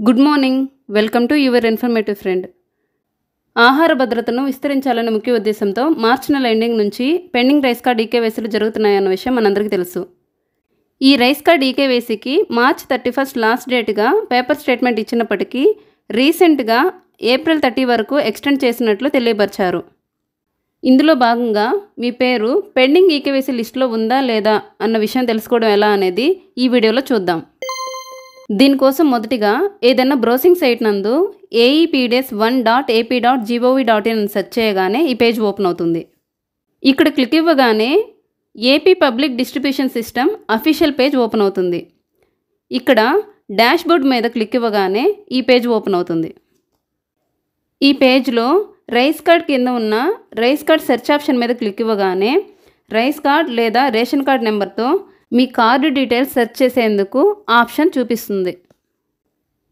Good morning. Welcome to your informative friend. ఆహార భద్రతను విస్తరించాలనే ముఖ్య ఉద్దేశంతో మార్చి నెల ఎండింగ్ నుంచి పెండింగ్ రైస్ కార్డ్ ఈకేవైసీలు జరుగుతున్నాయన్న విషయం మనందరికీ తెలుసు. ఈ రైస్ కార్డ్ ఈకేవైసీకి మార్చ్ 31 లాస్ట్ డేట్గా పేపర్ స్టేట్మెంట్ ఇచ్చినప్పటికీ రీసెంట్గా ఏప్రిల్ 30 వరకు ఎక్స్టెండ్ చేసినట్లు తెలియపరిచారు. ఇందులో భాగంగా మీ పేరు పెండింగ్ ఈకేవైసీ లిస్టులో ఉందా లేదా అన్న విషయం తెలుసుకోవడం ఎలా అనేది ఈ వీడియోలో చూద్దాం. దీనికోసం మొదటిగా ఏదైనా బ్రౌజింగ్ సైట్ నందు aepds1.ap.gov.in అని సెర్చ్ చేయగానే ఈ పేజ్ ఓపెన్ అవుతుంది. ఇక్కడ క్లిక్ ఇవ్వగానే AP public distribution system official page open అవుతుంది. ఇక్కడ డాష్బోర్డ్ మీద క్లిక్ ఇవ్వగానే ఈ పేజ్ ఓపెన్ అవుతుంది. ఈ పేజ్లో రైస్ కార్డ్ కింద ఉన్న రైస్ కార్డ్ సెర్చ్ ఆప్షన్ మీద క్లిక్ ఇవ్వగానే రైస్ కార్డ్ లేదా రేషన్ కార్డ్ నెంబర్తో మీ కార్డు డీటెయిల్స్ సెర్చ్ చేసేందుకు ఆప్షన్ చూపిస్తుంది.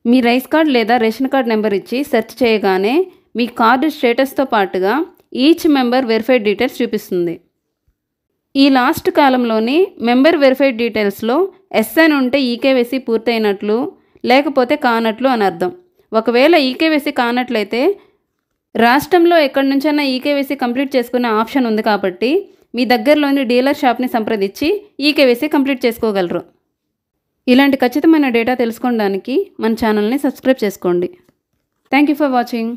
మీ రైస్ కార్డ్ లేదా రేషన్ కార్డ్ నెంబర్ ఇచ్చి సెర్చ్ చేయగానే మీ కార్డు స్టేటస్తో పాటుగా ఈచ్ మెంబర్ వెరిఫైడ్ డీటెయిల్స్ చూపిస్తుంది. ఈ లాస్ట్ కాలంలోని మెంబర్ వెరిఫైడ్ డీటెయిల్స్లో ఎస్ఎన్ ఉంటే ఈకేవైసీ పూర్తయినట్లు, లేకపోతే కానట్లు అని అర్థం. ఒకవేళ ఈకేవైసీ కానట్లయితే రాష్ట్రంలో ఎక్కడి నుంచైనా ఈకేవైసీ కంప్లీట్ చేసుకునే ఆప్షన్ ఉంది కాబట్టి మీ దగ్గరలోని డీలర్ షాప్ని సంప్రదించి ఈకేవైసీ కంప్లీట్ చేసుకోగలరు. ఇలాంటి ఖచ్చితమైన డేటా తెలుసుకోవడానికి మన ఛానల్ని సబ్స్క్రైబ్ చేసుకోండి. Thank you for watching.